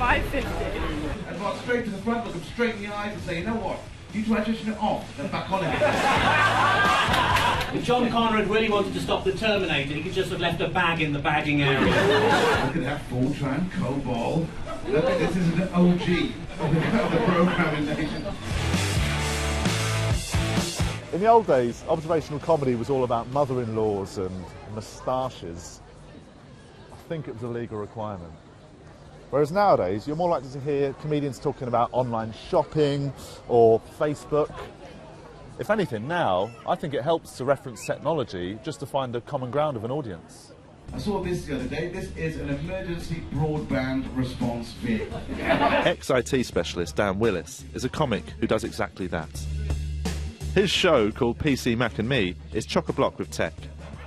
550. And walk straight to the front, look them straight in the eyes and say, you know what? You transition it off, then back on again. If John Connor had really wanted to stop the Terminator, he could just have left a bag in the bagging area. Look at that Fortran, COBOL. This is an OG of the programming nation. In the old days, observational comedy was all about mother-in-laws and moustaches. I think it was a legal requirement. Whereas nowadays, you're more likely to hear comedians talking about online shopping or Facebook. If anything, now, I think it helps to reference technology just to find a common ground of an audience. I saw this the other day. This is an emergency broadband response vehicle. Ex-IT specialist Dan Willis is a comic who does exactly that. His show, called PC Mac and Me, is chock-a-block with tech,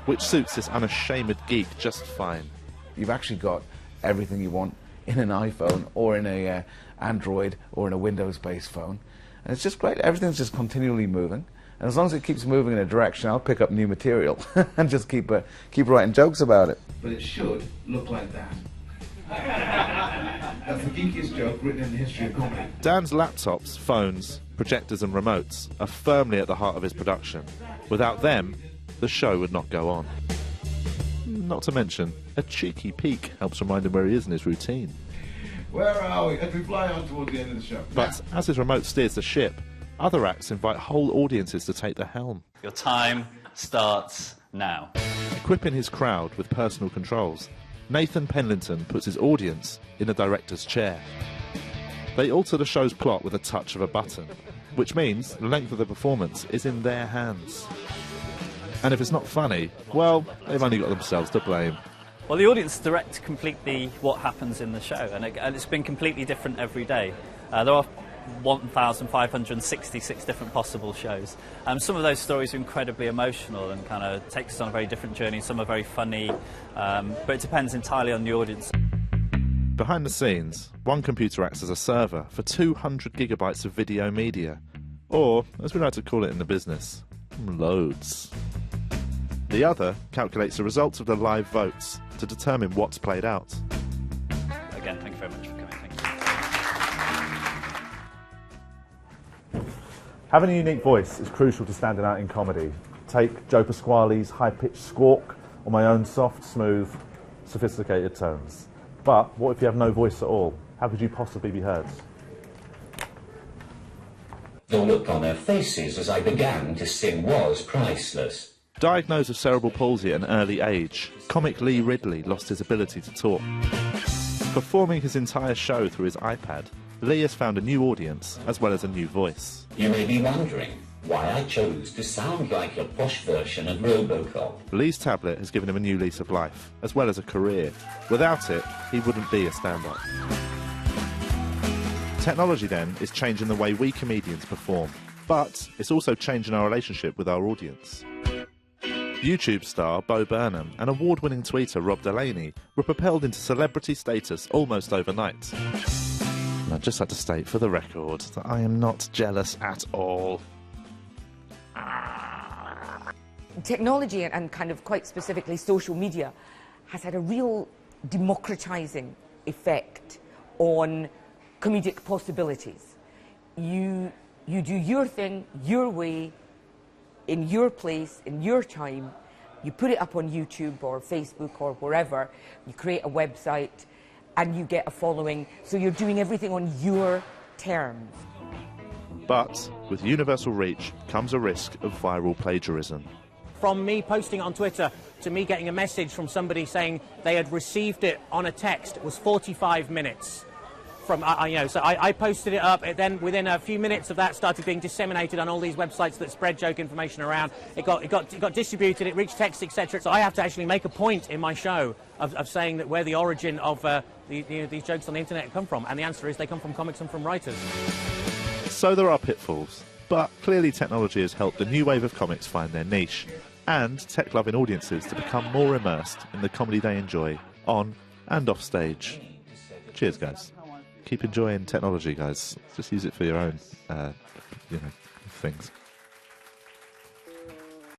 which suits this unashamed geek just fine. You've actually got everything you want in an iPhone or in a Android or in a Windows-based phone. And it's just great. Everything's just continually moving. And as long as it keeps moving in a direction, I'll pick up new material and just keep writing jokes about it. But it should look like that. That's the geekiest joke written in the history of comedy. Dan's laptops, phones, projectors and remotes are firmly at the heart of his production. Without them, the show would not go on. Not to mention, a cheeky peek helps remind him where he is in his routine. Where are we? As we fly on towards the end of the show. But as his remote steers the ship, other acts invite whole audiences to take the helm. Your time starts now. Equipping his crowd with personal controls, Nathan Penlington puts his audience in the director's chair. They alter the show's plot with a touch of a button, which means the length of the performance is in their hands. And if it's not funny, well, they've only got themselves to blame. Well, the audience directs completely what happens in the show, and it's been completely different every day. There are 1,566 different possible shows. Some of those stories are incredibly emotional and kind of takes us on a very different journey. Some are very funny, but it depends entirely on the audience. Behind the scenes, one computer acts as a server for 200 gigabytes of video media, or, as we like to call it in the business, loads. The other calculates the results of the live votes to determine what's played out. Again, thank you very much for coming. Thank you. Having a unique voice is crucial to standing out in comedy. Take Joe Pasquale's high-pitched squawk or my own soft, smooth, sophisticated tones. But what if you have no voice at all? How could you possibly be heard? The look on their faces as I began to sing was priceless. Diagnosed with cerebral palsy at an early age, comic Lee Ridley lost his ability to talk. Performing his entire show through his iPad, Lee has found a new audience as well as a new voice. You may be wondering why I chose to sound like a posh version of Robocop. Lee's tablet has given him a new lease of life, as well as a career. Without it, he wouldn't be a stand-up. Technology, then, is changing the way we comedians perform, but it's also changing our relationship with our audience. YouTube star Bo Burnham and award-winning tweeter Rob Delaney were propelled into celebrity status almost overnight. And I just had to state for the record that I am not jealous at all. Technology and kind of quite specifically social media has had a real democratising effect on comedic possibilities. You do your thing, your way, in your place, in your time, you put it up on YouTube or Facebook or wherever, you create a website and you get a following, so you're doing everything on your terms. But with universal reach comes a risk of viral plagiarism. From me posting it on Twitter to me getting a message from somebody saying they had received it on a text was 45 minutes. So I posted it up, then within a few minutes of that started being disseminated on all these websites that spread joke information around. It got distributed, it reached text, etc. So I have to actually make a point in my show of saying that where the origin of these jokes on the internet come from, and the answer is they come from comics and from writers. So there are pitfalls, but clearly technology has helped a new wave of comics find their niche, and tech-loving audiences to become more immersed in the comedy they enjoy, on and off stage. Cheers, guys. Keep enjoying technology, guys. Just use it for your own, things.